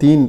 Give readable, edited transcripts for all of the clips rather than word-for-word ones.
3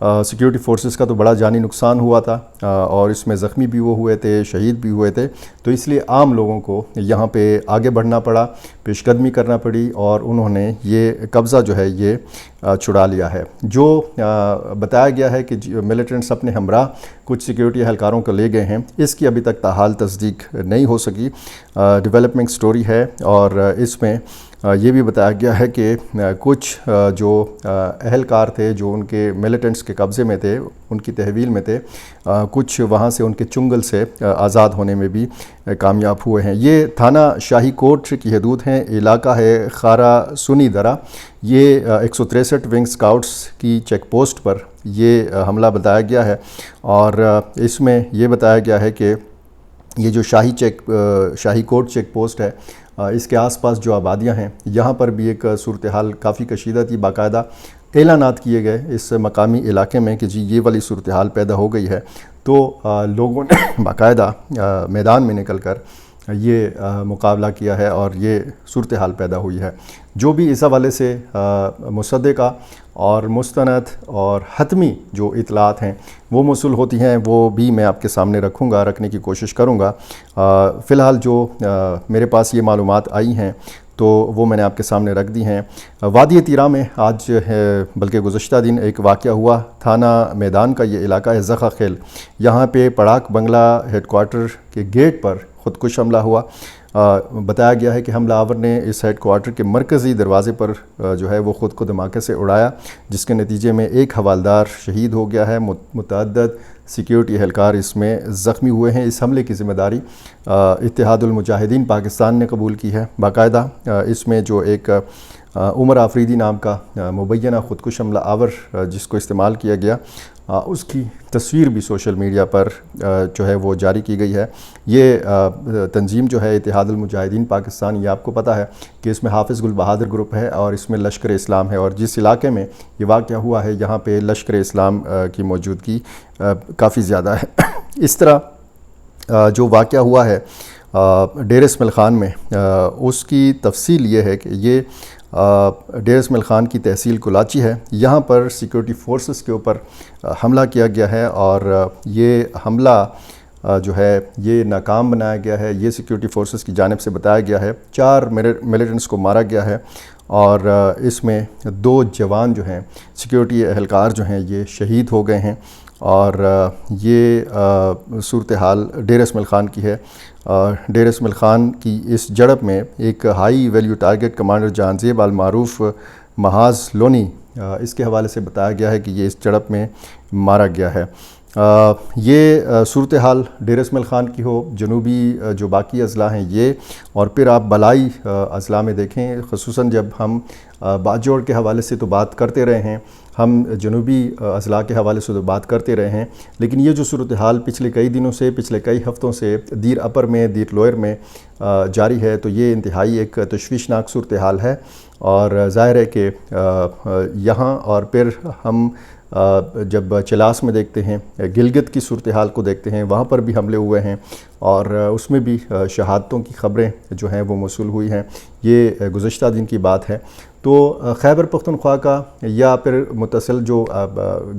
security forces کا تو بڑا جانی نقصان ہوا تھا اور اس میں زخمی بھی وہ ہوئے تھے، شہید بھی ہوئے تھے، تو اس لیے عام لوگوں کو یہاں پہ آگے بڑھنا پڑا، پیش قدمی کرنا پڑی اور انہوں نے یہ قبضہ جو ہے یہ چھڑا لیا ہے۔ جو بتایا گیا ہے کہ ملیٹنٹس اپنے ہمراہ کچھ سیکیورٹی اہلکاروں کو لے گئے ہیں، اس کی ابھی تک تاحال تصدیق نہیں ہو سکی، ڈیولپمنٹ سٹوری ہے، اور اس میں یہ بھی بتایا گیا ہے کہ کچھ جو اہلکار تھے جو ان کے ملیٹنٹس کے قبضے میں تھے، ان کی تحویل میں تھے، کچھ وہاں سے ان کے چنگل سے آزاد ہونے میں بھی کامیاب ہوئے ہیں۔ یہ تھانہ شاہی کوٹ کی حدود ہیں، علاقہ ہے خارا سنی درہ۔ یہ 163 ونگ سکاؤٹس کی چیک پوسٹ پر یہ حملہ بتایا گیا ہے، اور اس میں یہ بتایا گیا ہے کہ یہ جو شاہی کوٹ چیک پوسٹ ہے، اس کے آس پاس جو آبادیاں ہیں یہاں پر بھی ایک صورتحال کافی کشیدہ تھی۔ باقاعدہ اعلانات کیے گئے اس مقامی علاقے میں کہ جی یہ والی صورتحال پیدا ہو گئی ہے، تو لوگوں نے باقاعدہ میدان میں نکل کر یہ مقابلہ کیا ہے اور یہ صورتحال پیدا ہوئی ہے۔ جو بھی اس حوالے سے مصدقہ اور مستند اور حتمی جو اطلاعات ہیں وہ موصول ہوتی ہیں، وہ بھی میں آپ کے سامنے رکھنے کی کوشش کروں گا۔ فی الحال جو میرے پاس یہ معلومات آئی ہیں تو وہ میں نے آپ کے سامنے رکھ دی ہیں۔ وادی تیرہ میں آج بلکہ گزشتہ دن ایک واقعہ ہوا، تھانہ میدان کا یہ علاقہ ہے زخا خیل، یہاں پہ پڑاک بنگلہ ہیڈ کوارٹر کے گیٹ پر خودکش حملہ ہوا۔ بتایا گیا ہے کہ حملہ آور نے اس ہیڈ کوارٹر کے مرکزی دروازے پر جو ہے وہ خود کو دھماکے سے اڑایا، جس کے نتیجے میں ایک حوالدار شہید ہو گیا ہے، متعدد سیکیورٹی اہلکار اس میں زخمی ہوئے ہیں۔ اس حملے کی ذمہ داری اتحاد المجاہدین پاکستان نے قبول کی ہے۔ باقاعدہ اس میں جو ایک عمر آفریدی نام کا مبینہ خودکش حملہ آور جس کو استعمال کیا گیا، اس کی تصویر بھی سوشل میڈیا پر جو ہے وہ جاری کی گئی ہے۔ یہ تنظیم جو ہے اتحاد المجاہدین پاکستان، یہ آپ کو پتہ ہے کہ اس میں حافظ گل بہادر گروپ ہے اور اس میں لشکر اسلام ہے، اور جس علاقے میں یہ واقعہ ہوا ہے یہاں پہ لشکر اسلام کی موجودگی کافی زیادہ ہے۔ اس طرح جو واقعہ ہوا ہے ڈیر اسماعیل خان میں، اس کی تفصیل یہ ہے کہ یہ ڈیر اسماعیل خان کی تحصیل کلاچی ہے، یہاں پر سیکیورٹی فورسز کے اوپر حملہ کیا گیا ہے، اور یہ حملہ جو ہے یہ ناکام بنایا گیا ہے۔ یہ سیکیورٹی فورسز کی جانب سے بتایا گیا ہے 4 ملیٹنٹس کو مارا گیا ہے، اور اس میں 2 جوان جو ہیں سیکیورٹی اہلکار جو ہیں یہ شہید ہو گئے ہیں، اور یہ صورتحال ڈیر اسماعیل خان کی ہے۔ ڈیر اسماعیل خان کی اس جھڑپ میں ایک high value target commander Jahanzeb المعروف محاذ لونی، اس کے حوالے سے بتایا گیا ہے کہ یہ اس جھڑپ میں مارا گیا ہے۔ یہ صورتحال ڈیر اسماعیل خان کی ہو، جنوبی جو باقی اضلاع ہیں یہ، اور پھر آپ بالائی اضلاع میں دیکھیں، خصوصاً جب ہم باجوڑ کے حوالے سے تو بات کرتے رہے ہیں، ہم جنوبی اضلاع کے حوالے سے تو بات کرتے رہے ہیں، لیکن یہ جو صورتحال پچھلے کئی دنوں سے، پچھلے کئی ہفتوں سے دیر اپر میں، دیر لوئر میں جاری ہے، تو یہ انتہائی ایک تشویشناک صورتحال ہے، اور ظاہر ہے کہ یہاں اور پھر ہم جب چلاس میں دیکھتے ہیں، گلگت کی صورتحال کو دیکھتے ہیں، وہاں پر بھی حملے ہوئے ہیں اور اس میں بھی شہادتوں کی خبریں جو ہیں وہ موصول ہوئی ہیں۔ یہ گزشتہ دن کی بات ہے۔ تو خیبر پختونخوا کا یا پھر متصل جو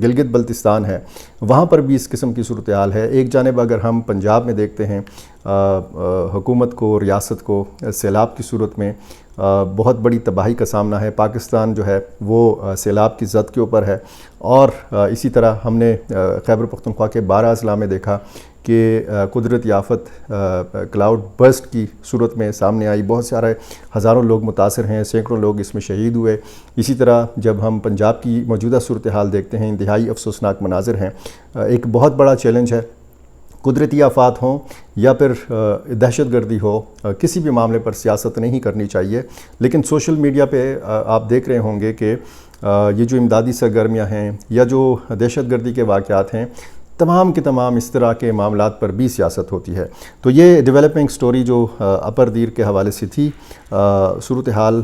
گلگت بلتستان ہے، وہاں پر بھی اس قسم کی صورتحال ہے۔ ایک جانب اگر ہم پنجاب میں دیکھتے ہیں، حکومت کو، ریاست کو سیلاب کی صورت میں بہت بڑی تباہی کا سامنا ہے۔ پاکستان جو ہے وہ سیلاب کی زد کے اوپر ہے، اور اسی طرح ہم نے خیبر پختونخوا کے 12 اضلاع میں دیکھا کہ قدرتی آفت کلاؤڈ برسٹ کی صورت میں سامنے آئی، بہت سارے ہزاروں لوگ متاثر ہیں، سینکڑوں لوگ اس میں شہید ہوئے۔ اسی طرح جب ہم پنجاب کی موجودہ صورتحال دیکھتے ہیں، انتہائی افسوسناک مناظر ہیں۔ ایک بہت بڑا چیلنج ہے، قدرتی آفات ہوں یا پھر دہشت گردی ہو، کسی بھی معاملے پر سیاست نہیں کرنی چاہیے، لیکن سوشل میڈیا پہ آپ دیکھ رہے ہوں گے کہ یہ جو امدادی سرگرمیاں ہیں یا جو دہشت گردی کے واقعات ہیں، تمام کے تمام اس طرح کے معاملات پر بھی سیاست ہوتی ہے۔ تو یہ ڈیولپنگ سٹوری جو اپر دیر کے حوالے سے تھی، صورتحال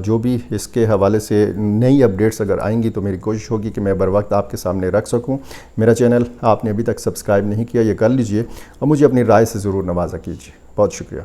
جو بھی اس کے حوالے سے نئی اپڈیٹس اگر آئیں گی تو میری کوشش ہوگی کہ میں بر وقت آپ کے سامنے رکھ سکوں۔ میرا چینل آپ نے ابھی تک سبسکرائب نہیں کیا، یہ کر لیجئے اور مجھے اپنی رائے سے ضرور نوازا کیجیے۔ بہت شکریہ۔